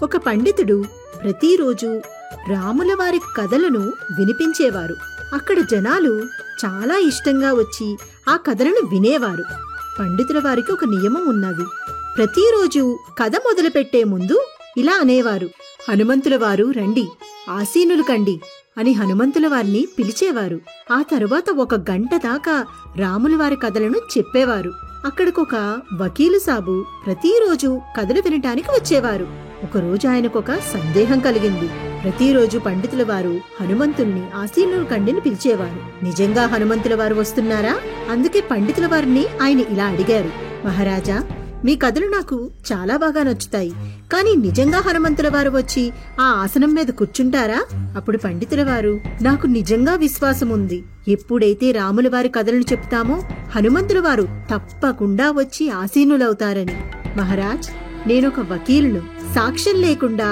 ఒక పండితుడు ప్రతిరోజు రాముల వారి కథలను వినిపించేవారు. అక్కడ జనాలు చాలా ఇష్టంగా వచ్చి ఆ కథలను వినేవారు. పండితుల వారికి ఒక నియమం ఉన్నది. ప్రతిరోజు కథ మొదలుపెట్టే ముందు ఇలా అనేవారు: హనుమంతుల వారు రండి, ఆసీనులు కండి అని హనుమంతుల వారిని పిలిచేవారు. ఆ తరువాత 1 గంట దాకా రాముల వారి కథలను చెప్పేవారు. అక్కడికొక వకీలు సాబు ప్రతిరోజు కథలు వినటానికి వచ్చేవారు. ఒకరోజు ఆయనకొక సందేహం కలిగింది. ప్రతిరోజు పండితుల వారు హనుమంతుల్ని ఆసీనులు కండిని పిలిచేవారు. నిజంగా హనుమంతుల వారు వస్తున్నారా? అందుకే పండితుల వారిని ఆయన ఇలా అడిగారు: మహారాజా, మీ కథలు నాకు చాలా బాగా నచ్చుతాయి, కానీ నిజంగా హనుమంతుల వారు వచ్చి ఆ ఆసనం మీద కూర్చుంటారా? అప్పుడు పండితుల వారు: నాకు నిజంగా విశ్వాసం ఉంది. ఎప్పుడైతే రాముల వారి కథలను చెప్తామో హనుమంతుల వారు తప్పకుండా వచ్చి ఆసీనులవుతారని. మహారాజ్, నేనొక వకీలును. సాక్ష్యం లేకుండా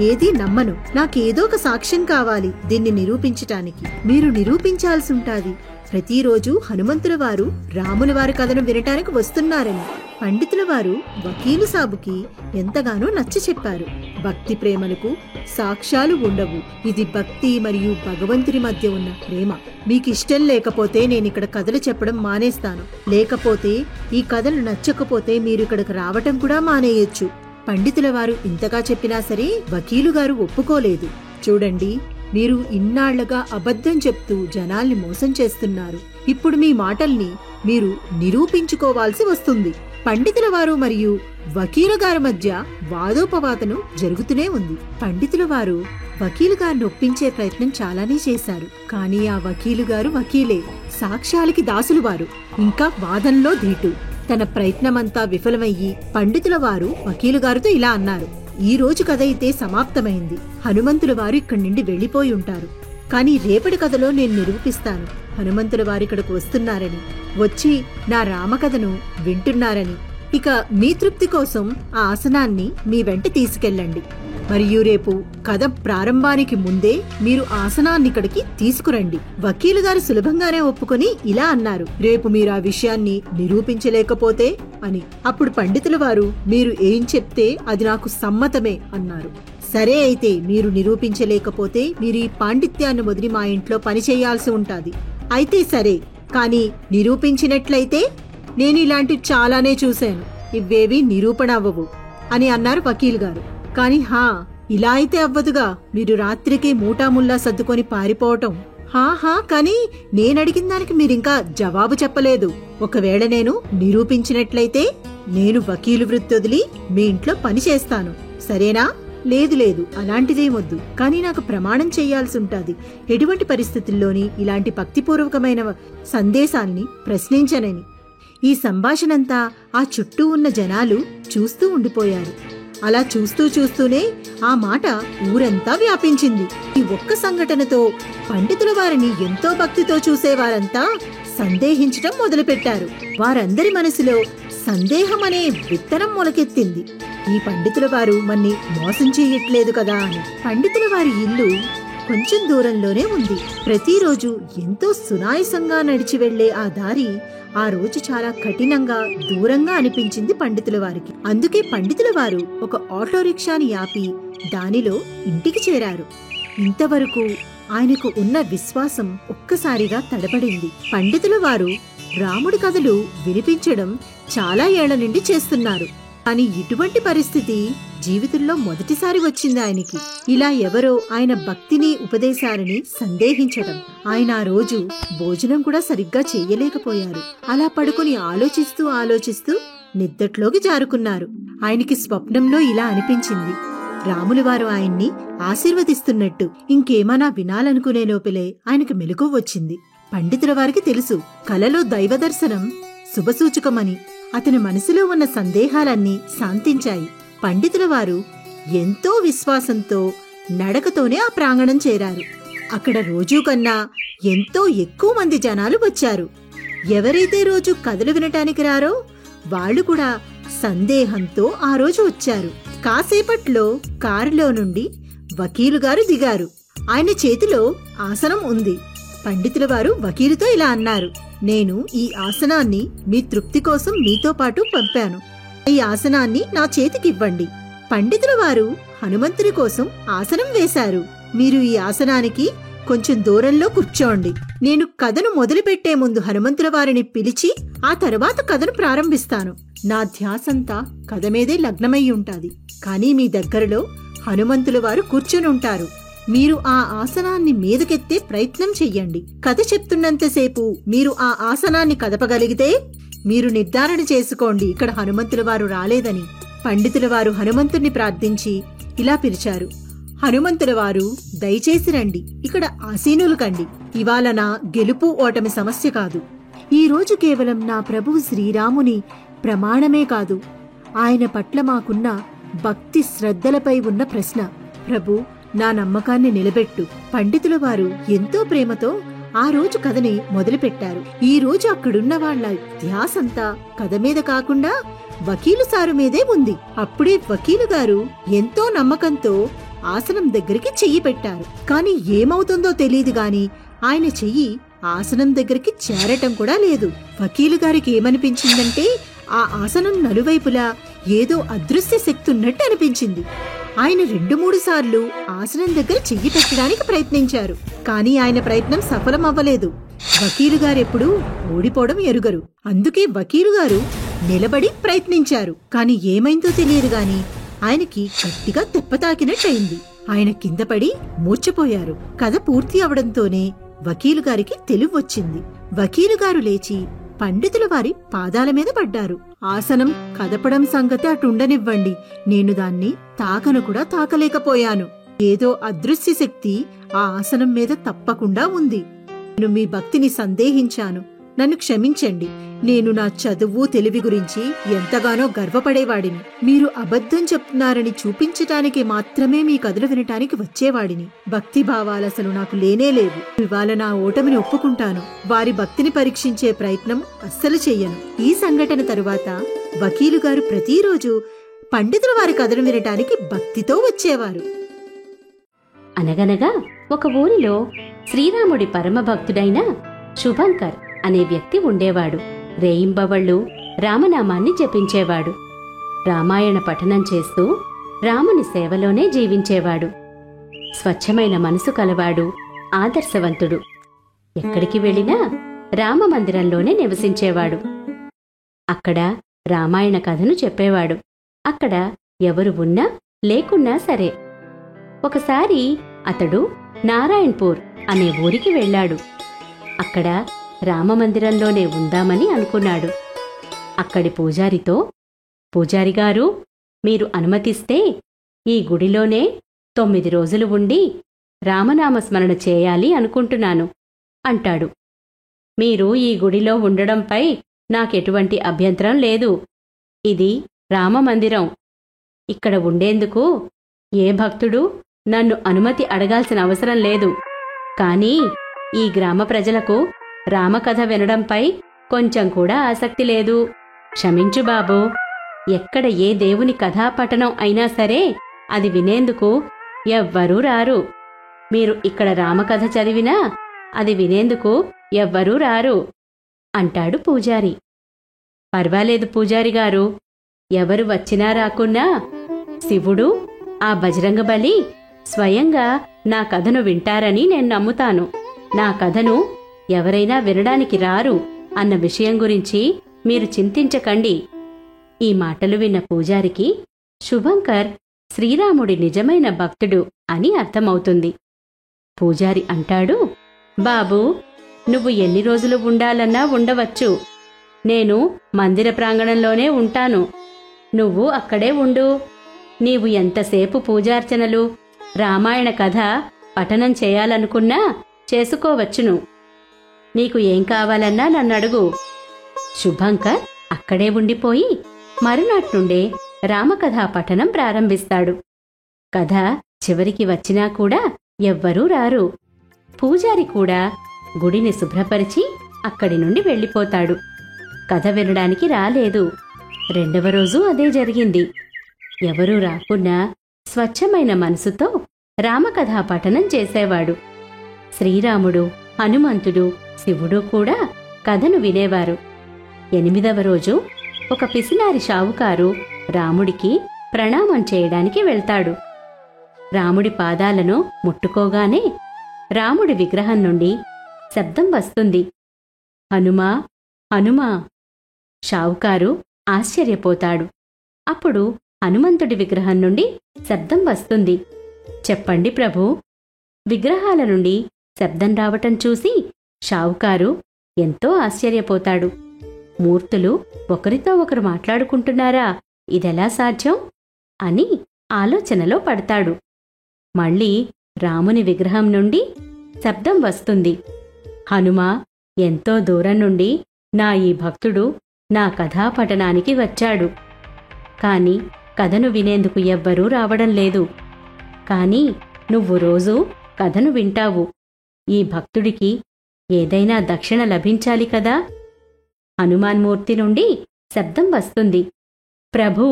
ఏదీ నమ్మను. నాకేదో ఒక సాక్ష్యం కావాలి దీన్ని నిరూపించటానికి. మీరు నిరూపించాల్సి ఉంటాది. ప్రతిరోజు హనుమంతుల వారు రాముల వారి కథను వినటానికి వస్తున్నారని. పండితుల వారు వకీలు సాబుకి ఎంతగానో నచ్చ చెప్పారు. భక్తి ప్రేమలకు సాక్ష్యాలు ఉండవు. ఇది భక్తి మరియు భగవంతుని మధ్య ఉన్న ప్రేమ. మీకిష్టం లేకపోతే నేనిక్కడ కథలు చెప్పడం మానేస్తాను. లేకపోతే ఈ కథలు నచ్చకపోతే మీరు ఇక్కడికి రావటం కూడా మానేయొచ్చు. పండితుల వారు ఇంతగా చెప్పినా సరే వకీలు గారు ఒప్పుకోలేదు. చూడండి, మీరు ఇన్నాళ్లుగా అబద్ధం చెప్తూ జనాల్ని మోసం చేస్తున్నారు. ఇప్పుడు మీ మాటల్ని మీరు నిరూపించుకోవాల్సి వస్తుంది. పండితుల వారు మరియు వకీలు గారి మధ్య వాదోపవాదనం జరుగుతూనే ఉంది. పండితుల వారు వకీలు గారిని ఒప్పించే ప్రయత్నం చాలానే చేశారు. కానీ ఆ వకీలు గారు వకీలే, సాక్ష్యాలకి దాసులు వారు, ఇంకా వాదనలో ధీటు. తన ప్రయత్నమంతా విఫలమయ్యి పండితుల వారు వకీలు గారితో ఇలా అన్నారు: ఈ రోజు కథ అయితే సమాప్తమైంది. హనుమంతుల వారు ఇక్కడి నుండి వెళ్లిపోయి ఉంటారు. కానీ రేపటి కథలో నేను నిరూపిస్తాను హనుమంతుల వారు ఇక్కడకు వస్తున్నారని, వచ్చి నా రామకథను వింటున్నారని. ఇక మీ తృప్తి కోసం ఆ ఆసనాన్ని మీ వెంట తీసుకెళ్ళండి. మరియు రేపు కథ ప్రారంభానికి ముందే మీరు ఆసనాన్ని ఇక్కడికి తీసుకురండి. వకీలు గారు సులభంగానే ఒప్పుకొని ఇలా అన్నారు: రేపు మీరు ఆ విషయాన్ని నిరూపించలేకపోతే అని. అప్పుడు పండితుల వారు: మీరు ఏం చెప్తే అది నాకు సమ్మతమే అన్నారు. సరే, అయితే మీరు నిరూపించలేకపోతే మీరు ఈ పాండిత్యాన్ని వదిలి మా ఇంట్లో పని చేయాల్సి ఉంటాది. అయితే సరే, కానీ నిరూపించినట్లయితే నేను ఇలాంటివి చాలానే చూశాను, ఇవేవి నిరూపణ అవ్వవు అని అన్నారు వకీలు గారు. కాని ఇలా అయితే అవ్వదుగా, మీరు రాత్రికి మూటాముల్లా సర్దుకొని పారిపోవటం. కానీ నేనడిగిన దానికి మీరింకా జవాబు చెప్పలేదు. ఒకవేళ నేను నిరూపించినట్లయితే నేను వకీలు వృత్తి వదిలి మీ ఇంట్లో పని చేస్తాను, సరేనా? లేదు, అలాంటిదేమొద్దు. కానీ నాకు ప్రమాణం చేయాల్సి ఉంటాది. ఎటువంటి పరిస్థితుల్లోని ఇలాంటి భక్తిపూర్వకమైన సందేశాల్ని ప్రశ్నించనని. ఈ సంభాషణంతా ఆ చుట్టూ ఉన్న జనాలు చూస్తూ ఉండిపోయారు. అలా చూస్తూనే ఆ మాట ఊరంతా వ్యాపించింది. ఈ ఒక్క సంఘటనతో పండితుల వారిని ఎంతో భక్తితో చూసేవారంతా సందేహించటం మొదలుపెట్టారు. వారందరి మనసులో సందేహం అనే విత్తనం మొలకెత్తింది. ఈ పండితుల వారు మన్ని మోసం చెయ్యట్లేదు కదా అని. పండితుల వారి ఇల్లు కొంచెం దూరంలోనే ఉంది. ప్రతిరోజు ఎంతో సునాయసంగా నడిచి వెళ్లే ఆ దారి ఆ రోజు చాలా కఠినంగా దూరంగా అనిపించింది పండితుల వారికి. అందుకే పండితుల వారు ఒక ఆటో రిక్షాని ఆపి దానిలో ఇంటికి చేరారు. ఇంతవరకు ఆయనకు ఉన్న విశ్వాసం ఒక్కసారిగా తడబడింది. పండితుల వారు రాముడి కథలు వినిపించడం చాలా ఏళ్ల నుండి చేస్తున్నారు. కానీ ఇటువంటి పరిస్థితి జీవితంలో మొదటిసారి వచ్చింది ఆయనకి. ఇలా ఎవరో ఆయన భక్తిని ఉపదేశాలని సందేహించడం. ఆయన ఆ రోజు భోజనం కూడా సరిగ్గా చెయ్యలేకపోయారు. అలా పడుకుని ఆలోచిస్తూ నిద్దట్లోకి జారుకున్నారు. ఆయనకి స్వప్నంలో ఇలా అనిపించింది: రాముల వారు ఆయన్ని ఆశీర్వదిస్తున్నట్టు. ఇంకేమన్నా వినాలనుకునే లోపలే ఆయనకు మెలకువ వచ్చింది. పండితుల వారికి తెలుసు, కలలో దైవదర్శనం శుభసూచకమని. అతని మనసులో ఉన్న సందేహాలన్నీ శాంతించాయి. పండితుల వారు ఎంతో విశ్వాసంతో నడకతోనే ఆ ప్రాంగణం చేరారు. అక్కడ రోజూ కన్నా ఎంతో ఎక్కువ మంది జనాలు వచ్చారు. ఎవరైతే రోజు కథలు వినటానికి రారో వాళ్లు కూడా సందేహంతో ఆ రోజు వచ్చారు. కాసేపట్లో కారులో నుండి వకీలు గారు దిగారు. ఆయన చేతిలో ఆసనం ఉంది. పండితుల వారు వకీలుతో ఇలా అన్నారు: నేను ఈ ఆసనాన్ని మీ తృప్తి కోసం మీతో పాటు పంపాను. ఈ ఆసనాన్ని నా చేతికివ్వండి. పండితుల వారు హనుమంతుని కోసం ఆసనం వేశారు. మీరు ఈ ఆసనానికి కొంచెం దూరంలో కూర్చోండి. నేను కథను మొదలుపెట్టే ముందు హనుమంతుల వారిని పిలిచి ఆ తర్వాత కథను ప్రారంభిస్తాను. నా ధ్యాసంతా కథ మీదే లగ్నమై ఉంటాది. కానీ మీ దగ్గరలో హనుమంతుల వారు కూర్చునుంటారు. మీరు ఆ ఆసనాన్ని మీదకెత్తే ప్రయత్నం చెయ్యండి. కథ చెప్తున్నంతసేపు మీరు ఆ ఆసనాన్ని కదపగలిగితే మీరు నిర్ధారణ చేసుకోండి ఇక్కడ హనుమంతుల వారు రాలేదని. పండితుల వారు హనుమంతుణ్ణి ప్రార్థించి ఇలా పిలిచారు. హనుమంతుల వారు దయచేసి రండి, ఇక్కడ ఆసీనులు కండి. ఇవాళ నా గెలుపు ఓటమి సమస్య కాదు. ఈ రోజు కేవలం నా ప్రభువు శ్రీరాముని ప్రమాణమే కాదు, ఆయన పట్ల మాకున్న భక్తి శ్రద్ధలపై ఉన్న ప్రశ్న. ప్రభు, నా నమ్మకాన్ని నిలబెట్టు. పండితుల వారు ఎంతో ప్రేమతో ఆ రోజు కథని మొదలుపెట్టారు. ఈ రోజు అక్కడున్న వాళ్ల ధ్యాసంతా కథ మీద కాకుండా వకీలు సారు మీదే ఉంది. అప్పుడే వకీలు గారు ఎంతో నమ్మకంతో ఆసనం దగ్గరికి చెయ్యి పెట్టారు. కాని ఏమవుతుందో తెలియదు గాని ఆయన చెయ్యి ఆసనం దగ్గరికి చేరటం కూడా లేదు. వకీలు గారికి ఏమనిపించిందంటే ఆ ఆసనం నలువైపులా ఏదో అదృశ్య శక్తి ఉన్నట్టు అనిపించింది. ఆయన 2-3 సార్లు ఆసనం దగ్గర చెయ్యి పెట్టడానికి ప్రయత్నించారు. కానీ ఆయన ప్రయత్నం సఫలమవ్వలేదు. వకీలు గారెప్పుడూ ఓడిపోవడం ఎరుగరు. అందుకే వకీలు గారు నిలబడి ప్రయత్నించారు. కాని ఏమైందో తెలియదు గాని ఆయనకి గట్టిగా దెబ్బతాకినట్టయింది. ఆయన కిందపడి మూర్ఛపోయారు. కథ పూర్తి అవడంతోనే వకీలు గారికి తెలివొచ్చింది. వకీలు గారు లేచి పండితుల వారి పాదాల మీద పడ్డారు. ఆసనం కదపడం సంగతి అటుండనివ్వండి, నేను దాన్ని తాకను కూడా తాకలేకపోయాను. ఏదో అదృశ్య శక్తి ఆ ఆసనం మీద తప్పకుండా ఉంది. నేను మీ భక్తిని సందేహించాను, నన్ను క్షమించండి. నేను నా చదువు తెలివి గురించి ఎంతగానో గర్వపడేవాడిని. మీరు అబద్ధం చెప్తున్నారని చూపించటానికి మాత్రమే మీ కథలు వినటానికి వచ్చేవాడిని. భక్తి భావాలసలు నాకు లేనే లేవు. ఇవాళ నా ఓటమిని ఒప్పుకుంటాను. వారి భక్తిని పరీక్షించే ప్రయత్నం అస్సలు చెయ్యను. ఈ సంఘటన తరువాత వకీలు గారు ప్రతిరోజు పండితుల వారి కథలు వినటానికి భక్తితో వచ్చేవారు. అనగనగా ఒక ఊరిలో శ్రీరాముడి పరమభక్తుడైన శుభంకర్ అనే వ్యక్తి ఉండేవాడు. రేయింబవళ్ళు రామనామాన్ని జపించేవాడు. రామాయణ పఠనం చేస్తూ రాముని సేవలోనే జీవించేవాడు. స్వచ్ఛమైన మనసు కలవాడు, ఆదర్శవంతుడు. ఎక్కడికి వెళ్ళినా రామమందిరంలోనే నివసించేవాడు. అక్కడ రామాయణ కథను చెప్పేవాడు. అక్కడ ఎవరు ఉన్నా లేకున్నా సరే. ఒకసారి అతడు నారాయణపూర్ అనే ఊరికి వెళ్ళాడు. అక్కడ రామమందిరంలోనే ఉందామని అనుకున్నాడు. అక్కడి పూజారితో, పూజారిగారు, మీరు అనుమతిస్తే ఈ గుడిలోనే 9 రోజులు ఉండి రామనామస్మరణ చేయాలి అనుకుంటున్నాను అంటాడు. మీరు ఈ గుడిలో ఉండడంపై నాకెటువంటి అభ్యంతరం లేదు. ఇది రామమందిరం. ఇక్కడ ఉండేందుకు ఏ భక్తుడు నన్ను అనుమతి అడగాల్సిన అవసరం లేదు. కానీ ఈ గ్రామ ప్రజలకు రామకథ వినడంపై కొంచెం కూడా ఆసక్తి లేదు. క్షమించు బాబూ. ఎక్కడ ఏ దేవుని కథాపఠనం అయినా సరే అది వినేందుకు ఎవ్వరూ రారు. మీరు ఇక్కడ రామకథ చదివినా అది వినేందుకు ఎవ్వరూ రారు అంటాడు పూజారి. పర్వాలేదు పూజారిగారు, ఎవరు వచ్చినా రాకున్నా శివుడు, ఆ బజరంగబలి స్వయంగా నా కథను వింటారని నేను నమ్ముతాను. నా కథను ఎవరైనా వినడానికి రారు అన్న విషయం గురించి మీరు చింతించకండి. ఈ మాటలు విన్న పూజారికి శుభంకర్ శ్రీరాముడి నిజమైన భక్తుడు అని అర్థమవుతుంది. పూజారి అంటాడు, బాబూ, నువ్వు ఎన్ని రోజులు ఉండాలన్నా ఉండవచ్చు. నేను మందిర ప్రాంగణంలోనే ఉంటాను. నువ్వు అక్కడే ఉండు. నీవు ఎంతసేపు పూజార్చనలు, రామాయణ కథ పఠనం చేయాలనుకున్నా చేసుకోవచ్చును. నీకు ఏం కావాలన్నా నన్నడుగు. శుభంకర్ అక్కడే ఉండిపోయి మరునాట్నుండే రామకథా పఠనం ప్రారంభిస్తాడు. కథ చివరికి వచ్చినా కూడా ఎవ్వరూ రారు. పూజారి కూడా గుడిని శుభ్రపరిచి అక్కడి నుండి వెళ్ళిపోతాడు. కథ వినడానికి రాలేదు. 2వ రోజు అదే జరిగింది. ఎవరూ రాకున్నా స్వచ్ఛమైన మనసుతో రామకథా పఠనం చేసేవాడు. శ్రీరాముడు, హనుమంతుడు, శివుడు కూడా కథను వినేవారు. 8వ రోజు ఒక పిసినారి షావుకారు రాముడికి ప్రణామం చేయడానికి వెళ్తాడు. రాముడి పాదాలను ముట్టుకోగానే రాముడి విగ్రహం నుండి శబ్దం వస్తుంది. హనుమా, హనుమా! షావుకారు ఆశ్చర్యపోతాడు. అప్పుడు హనుమంతుడి విగ్రహం నుండి శబ్దం వస్తుంది. చెప్పండి ప్రభూ. విగ్రహాల నుండి శబ్దం రావటం చూసి షావుకారు ఎంతో ఆశ్చర్యపోతాడు. మూర్తులు ఒకరితో ఒకరు మాట్లాడుకుంటున్నారా? ఇదెలా సాధ్యం అని ఆలోచనలో పడతాడు. మళ్ళీ రాముని విగ్రహం నుండి శబ్దం వస్తుంది. హనుమా, ఎంతో దూరం నుండి నా ఈ భక్తుడు నా కథాపఠనానికి వచ్చాడు. కాని కథను వినేందుకు ఎవ్వరూ రావడం లేదు. కాని నువ్వు రోజూ కథను వింటావు. ఈ భక్తుడికి ఏదైనా దక్షిణ లభించాలి కదా? హనుమాన్మూర్తి నుండి శబ్దం వస్తుంది. ప్రభూ,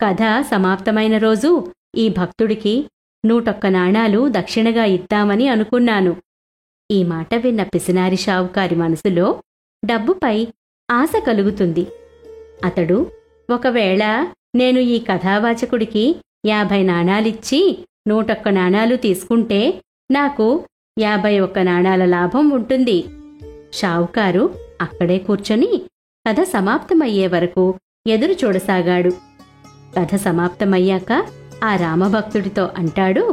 కథ సమాప్తమైన రోజు ఈ భక్తుడికి 101 నాణాలు దక్షిణగా ఇద్దామని అనుకున్నాను. ఈ మాట విన్న పిసినారి షావుకారి మనసులో డబ్బుపై ఆశ కలుగుతుంది. అతడు, ఒకవేళ నేను ఈ కథావాచకుడికి 50 నాణాలిచ్చి 101 నాణాలు తీసుకుంటే నాకు 51 నాణాల లాభం ఉంటుంది. షావుకారు అక్కడే కూర్చొని కథ సమాప్తమయ్యే వరకు ఎదురు చూడసాగాడు. కథ సమాప్తమయ్యాక ఆ రామభక్తుడితో అంటాడు,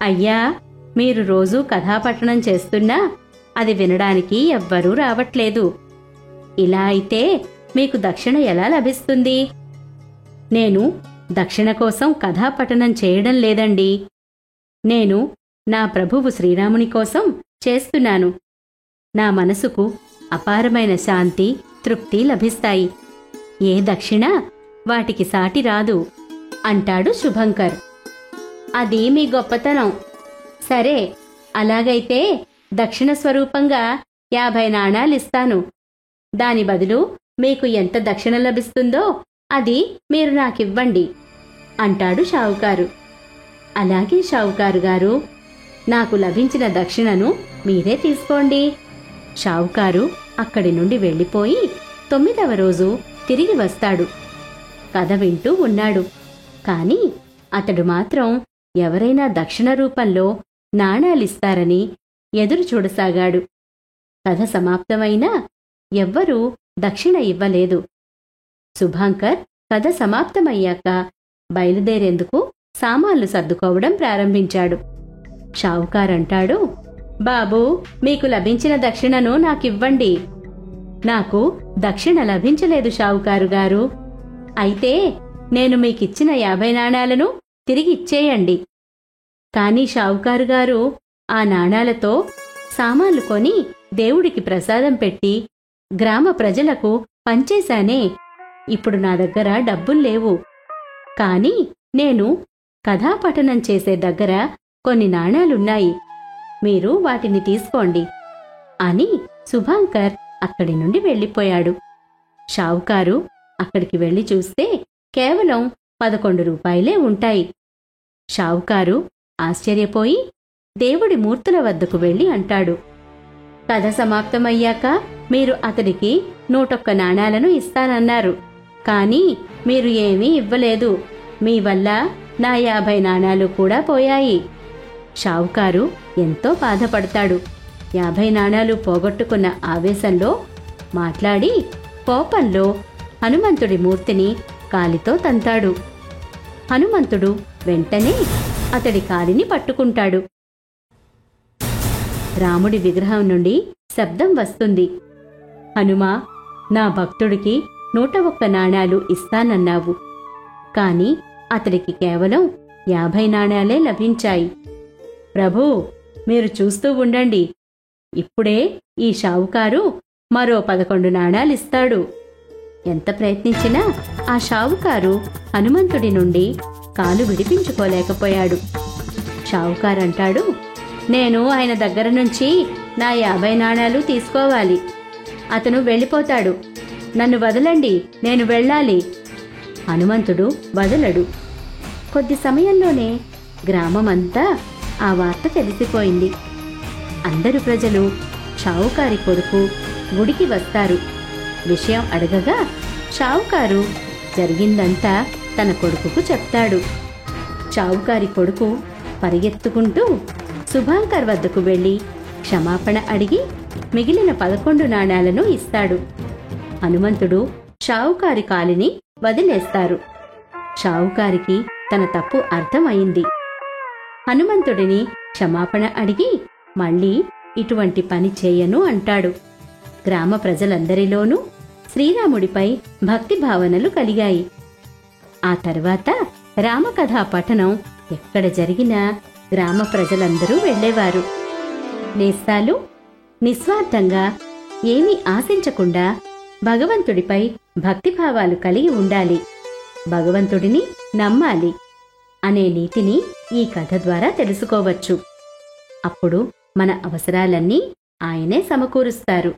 అయ్యా, మీరు రోజూ కథాపఠనం చేస్తున్నా అది వినడానికి ఎవ్వరూ రావట్లేదు. ఇలా అయితే మీకు దక్షిణ ఎలా లభిస్తుంది? నేను దక్షిణ కోసం కథాపఠనం చేయడం లేదండి. నేను నా ప్రభువు శ్రీరాముని కోసం చేస్తున్నాను. నా మనసుకు అపారమైన శాంతి, తృప్తి లభిస్తాయి. ఏ దక్షిణ వాటికి సాటి రాదు అంటాడు శుభంకర్. అది మీ గొప్పతనం. సరే, అలాగైతే దక్షిణ స్వరూపంగా 50 నాణాలిస్తాను. దాని బదులు మీకు ఎంత దక్షిణ లభిస్తుందో అది మీరు నాకివ్వండి అంటాడు షావుకారు. అలాగే షావుకారు గారు, నాకు లభించిన దక్షిణను మీరే తీసుకోండి. షావుకారు అక్కడి నుండి వెళ్ళిపోయి 9వ రోజు తిరిగి వస్తాడు. కథ వింటూ ఉన్నాడు. కాని అతడు మాత్రం ఎవరైనా దక్షిణ రూపంలో నాణాలిస్తారని ఎదురు చూడసాగాడు. కథ సమాప్తమైనా ఎవ్వరూ దక్షిణ ఇవ్వలేదు. శుభంకర్ కథ సమాప్తమయ్యాక బయలుదేరేందుకు సామాన్లు సర్దుకోవడం ప్రారంభించాడు. షావుకారంటాడు, బాబూ, మీకు లభించిన దక్షిణను నాకివ్వండి. నాకు దక్షిణ లభించలేదు షావుకారు గారు. అయితే నేను మీకిచ్చిన 50 నాణాలను తిరిగి ఇచ్చేయండి. కాని షావుకారు గారు, ఆ నాణాలతో సామాన్లు కొని దేవుడికి ప్రసాదం పెట్టి గ్రామ ప్రజలకు పంచేశానే. ఇప్పుడు నా దగ్గర డబ్బుల్లేవు. కాని నేను కథాపఠనం చేసే దగ్గర కొన్ని నాణాలున్నాయి. మీరు వాటిని తీసుకోండి అని శుభంకర్ అక్కడి నుండి వెళ్ళిపోయాడు. షావుకారు అక్కడికి వెళ్లి చూస్తే కేవలం 11 రూపాయలే ఉంటాయి. షావుకారు ఆశ్చర్యపోయి దేవుడి మూర్తుల వద్దకు వెళ్లి అంటాడు, కథ సమాప్తమయ్యాక మీరు అతడికి 101 నాణాలను ఇస్తానన్నారు. కాని మీరు ఏమీ ఇవ్వలేదు. మీ వల్ల నా 50 నాణాలు కూడా పోయాయి. షావుకారు ఎంతో బాధపడతాడు. 50 నాణాలు పోగొట్టుకున్న ఆవేశంలో మాట్లాడి కోపంలో హనుమంతుడి మూర్తిని కాలితో తంతాడు. హనుమంతుడు వెంటనే అతడి కాలిని పట్టుకుంటాడు. రాముడి విగ్రహం నుండి శబ్దం వస్తుంది. హనుమా, నా భక్తుడికి 101 నాణాలు ఇస్తానన్నావు. కాని అతడికి కేవలం 50 నాణాలే లభించాయి. ప్రభూ, మీరు చూస్తూ ఉండండి. ఇప్పుడే ఈ షావుకారు మరో 11 నాణాలిస్తాడు. ఎంత ప్రయత్నించినా ఆ షావుకారు హనుమంతుడి నుండి కాలు విడిపించుకోలేకపోయాడు. షావుకారంటాడు, నేను ఆయన దగ్గర నుంచి నా 50 నాణాలు తీసుకోవాలి. అతను వెళ్ళిపోతాడు. నన్ను వదలండి, నేను వెళ్ళాలి. హనుమంతుడు వదలడు. కొద్ది సమయంలోనే గ్రామమంతా ఆ వార్త తెలిసిపోయింది. అందరు ప్రజలు షావుకారి కొడుకు గుడికి వస్తారు. విషయం అడగగా షావుకారు జరిగిందంతా తన కొడుకుకు చెప్తాడు. షావుకారి కొడుకు పరిగెత్తుకుంటూ శుభాంకర్ వద్దకు వెళ్ళి క్షమాపణ అడిగి మిగిలిన 11 నాణేలను ఇస్తాడు. హనుమంతుడు షావుకారి కాలిని వదిలేస్తారు. షావుకారికి తన తప్పు అర్థమైంది. హనుమంతుడిని క్షమాపణ అడిగి మళ్ళీ ఇటువంటి పని చేయను అంటాడు. గ్రామ ప్రజలందరిలోనూ శ్రీరాముడిపై భక్తి భావనలు కలిగాయి. ఆ తర్వాత రామకథా పఠనం ఎక్కడ జరిగినా గ్రామ ప్రజలందరూ వెళ్ళేవారు. నేస్తాలు నిస్వార్థంగా ఏమీ ఆశించకుండా భగవంతుడిపై భక్తిభావాలు కలిగి ఉండాలి, భగవంతుడిని నమ్మాలి అనే నీతిని ఈ కథ ద్వారా తెలుసుకోవచ్చు. అప్పుడు మన అవసరాలన్నీ ఆయనే సమకూరుస్తారు.